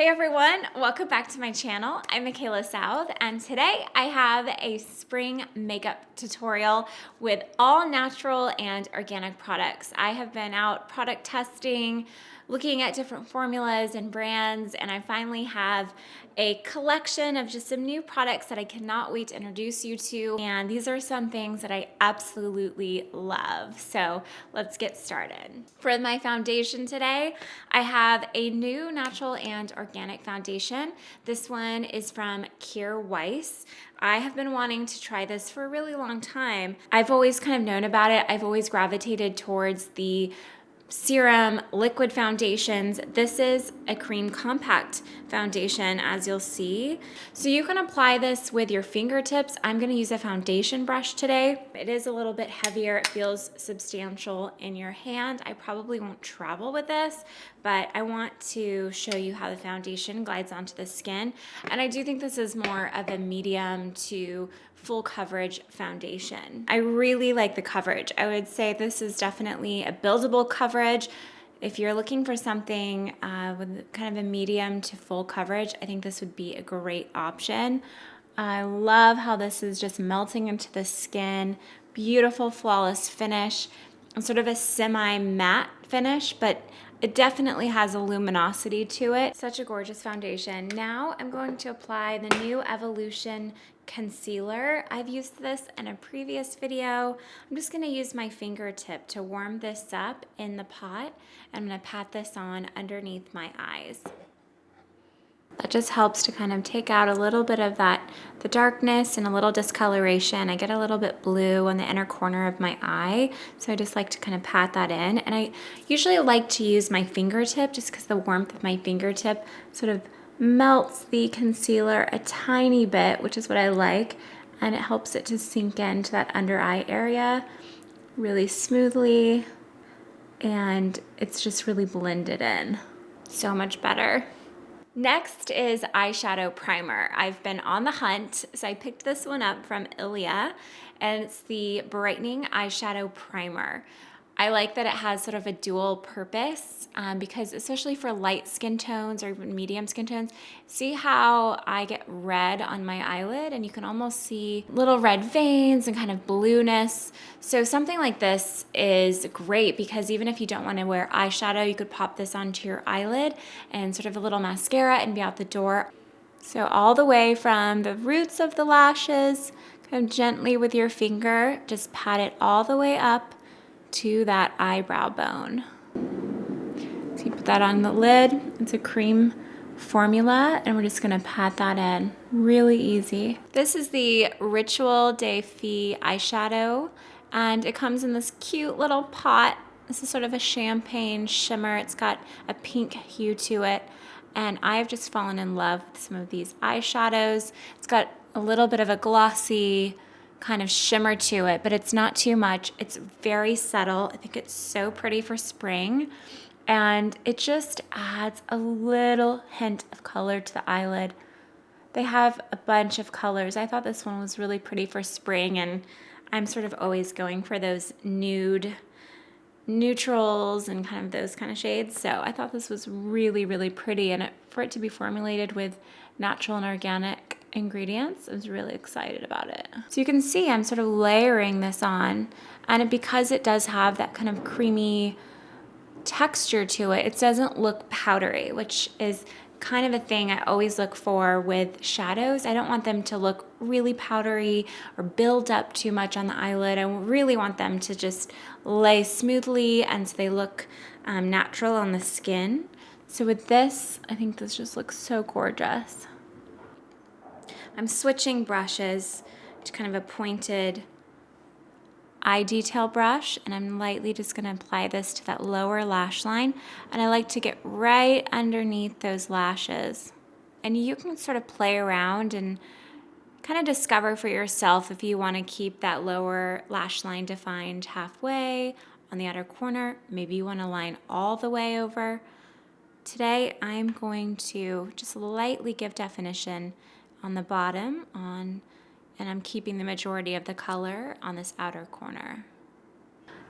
Hey everyone, welcome back to my channel. I'm Michaela South, and today I have a spring makeup tutorial with all natural and organic products. I have been out product testing, looking at different formulas and brands, and I finally have a collection of just some new products that I cannot wait to introduce you to. And these are some things that I absolutely love. So let's get started. For my foundation today, I have a new natural and organic foundation. This one is from Kjaer Weis. I have been wanting to try this for a really long time. I've always kind of known about it. I've always gravitated towards the serum liquid foundations. This is a cream compact foundation, as you'll see. So you can apply this with your fingertips. I'm going to use a foundation brush today. It is a little bit heavier. It feels substantial in your hand. I probably won't travel with this, but I want to show you how the foundation glides onto the skin. And I do think this is more of a medium to full coverage foundation. I really like the coverage. I would say this is definitely a buildable coverage. If you're looking for something with kind of a medium to full coverage, I think this would be a great option. I love how this is just melting into the skin. Beautiful, flawless finish. And sort of a semi-matte finish, but it definitely has a luminosity to it. Such a gorgeous foundation. Now I'm going to apply the new Evolution concealer. I've used this in a previous video. I'm just going to use my fingertip to warm this up in the pot. I'm going to pat this on underneath my eyes. That just helps to kind of take out a little bit of the darkness and a little discoloration. I get a little bit blue on the inner corner of my eye, so I just like to kind of pat that in. And I usually like to use my fingertip just because the warmth of my fingertip sort of melts the concealer a tiny bit, which is what I like, and it helps it to sink into that under eye area really smoothly, and it's just really blended in. So much better. Next is eyeshadow primer. I've been on the hunt, so I picked this one up from Ilia, and it's the Brightening Eyeshadow Primer. I like that it has sort of a dual purpose because especially for light skin tones or even medium skin tones, see how I get red on my eyelid and you can almost see little red veins and kind of blueness. So something like this is great because even if you don't want to wear eyeshadow, you could pop this onto your eyelid and sort of a little mascara and be out the door. So all the way from the roots of the lashes, kind of gently with your finger, just pat it all the way up to that eyebrow bone. So you put that on the lid. It's a cream formula, and we're just gonna pat that in. Really easy. This is the Ritual de Fille eyeshadow, and it comes in this cute little pot. This is sort of a champagne shimmer. It's got a pink hue to it, and I've just fallen in love with some of these eyeshadows. It's got a little bit of a glossy kind of shimmer to it, but it's not too much. It's very subtle. I think it's so pretty for spring, and it just adds a little hint of color to the eyelid. They have a bunch of colors. I thought this one was really pretty for spring, and I'm sort of always going for those nude neutrals and kind of those kind of shades. So I thought this was really, really pretty, and for it to be formulated with natural and organic ingredients, I was really excited about it. So you can see I'm sort of layering this on, and because it does have that kind of creamy texture to it, it doesn't look powdery, which is kind of a thing I always look for with shadows. I don't want them to look really powdery or build up too much on the eyelid. I really want them to just lay smoothly and so they look natural on the skin. So with this, I think this just looks so gorgeous. I'm switching brushes to kind of a pointed eye detail brush, and I'm lightly just going to apply this to that lower lash line, and I like to get right underneath those lashes. And you can sort of play around and kind of discover for yourself if you want to keep that lower lash line defined halfway on the outer corner. Maybe you want to line all the way over. Today I'm going to just lightly give definition on the bottom, and I'm keeping the majority of the color on this outer corner.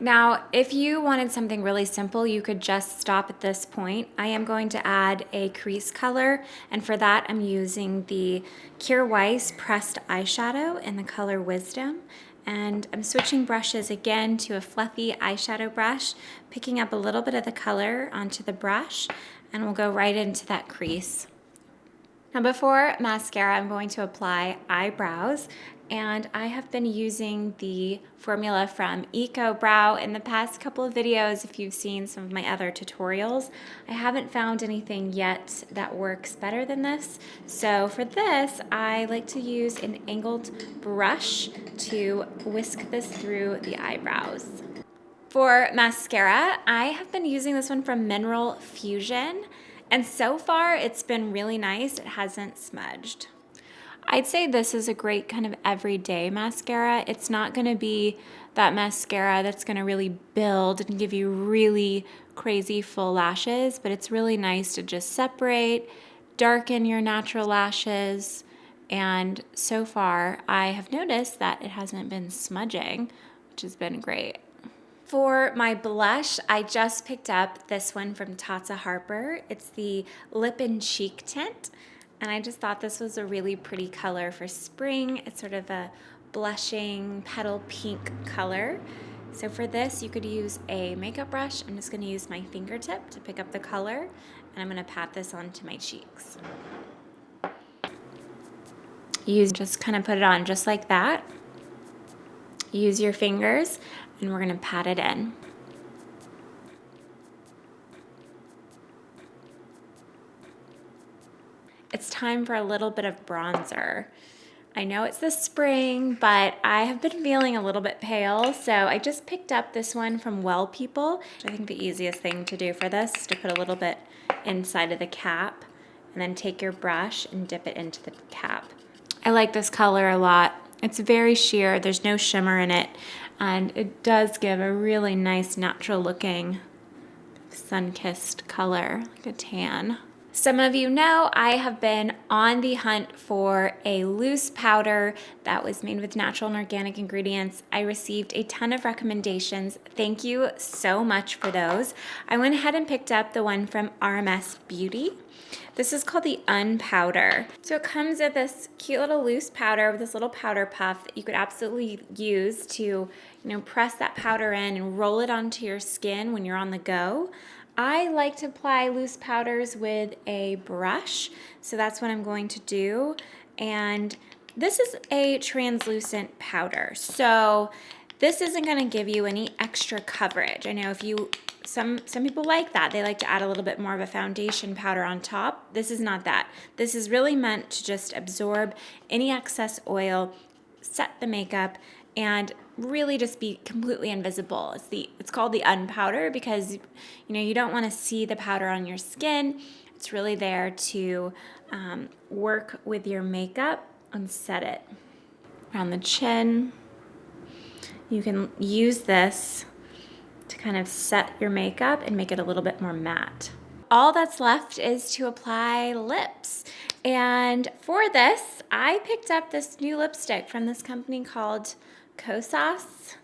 Now, if you wanted something really simple, you could just stop at this point. I am going to add a crease color, and for that I'm using the Kjaer Weis Pressed Eyeshadow in the color Wisdom. And I'm switching brushes again to a fluffy eyeshadow brush, picking up a little bit of the color onto the brush, and we'll go right into that crease. Now before mascara, I'm going to apply eyebrows, and I have been using the formula from Eco Brow in the past couple of videos. If you've seen some of my other tutorials, I haven't found anything yet that works better than this. So for this, I like to use an angled brush to whisk this through the eyebrows. For mascara, I have been using this one from Mineral Fusion, and so far it's been really nice. It hasn't smudged. I'd say this is a great kind of everyday mascara. It's not going to be that mascara that's going to really build and give you really crazy full lashes, but it's really nice to just separate, darken your natural lashes, and so far I have noticed that it hasn't been smudging, which has been great. For my blush, I just picked up this one from Tata Harper. It's the Lip and Cheek Tint, and I just thought this was a really pretty color for spring. It's sort of a blushing petal pink color. So for this, you could use a makeup brush. I'm just gonna use my fingertip to pick up the color, and I'm gonna pat this onto my cheeks. Just kind of put it on just like that. Use your fingers, and we're gonna pat it in. It's time for a little bit of bronzer. I know it's the spring, but I have been feeling a little bit pale, so I just picked up this one from Well People. I think the easiest thing to do for this is to put a little bit inside of the cap, and then take your brush and dip it into the cap. I like this color a lot. It's very sheer, there's no shimmer in it, and it does give a really nice natural looking sun-kissed color, like a tan. Some of you know I have been on the hunt for a loose powder that was made with natural and organic ingredients. I received a ton of recommendations. Thank you so much for those. I went ahead and picked up the one from RMS Beauty. This is called the Unpowder. So it comes with this cute little loose powder with this little powder puff that you could absolutely use to, press that powder in and roll it onto your skin when you're on the go. I like to apply loose powders with a brush, so that's what I'm going to do. And this is a translucent powder, so this isn't going to give you any extra coverage. I know some people like that. They like to add a little bit more of a foundation powder on top. This is not that. This is really meant to just absorb any excess oil, set the makeup, and really just be completely invisible. It's called the Unpowder because you don't want to see the powder on your skin. It's really there to work with your makeup and set it around the chin. You can use this to kind of set your makeup and make it a little bit more matte. All that's left is to apply lips. And for this, I picked up this new lipstick from this company called Kosas,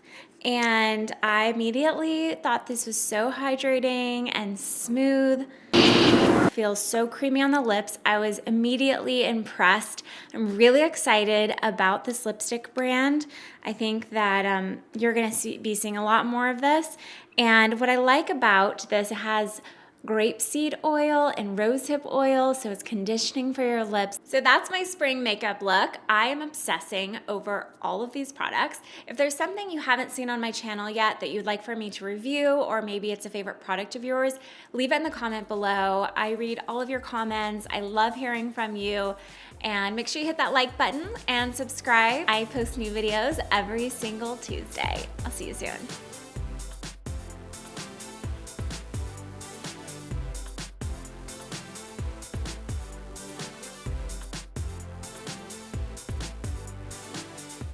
and I immediately thought this was so hydrating and smooth. It feels so creamy on the lips. I was immediately impressed. I'm really excited about this lipstick brand. I think that you're gonna be seeing a lot more of this. And what I like about this, it has grapeseed oil and rosehip oil, so it's conditioning for your lips. So that's my spring makeup look. I am obsessing over all of these products. If there's something you haven't seen on my channel yet that you'd like for me to review, or maybe it's a favorite product of yours, leave it in the comment below. I read all of your comments. I love hearing from you. And make sure you hit that like button and subscribe. I post new videos every single Tuesday. I'll see you soon.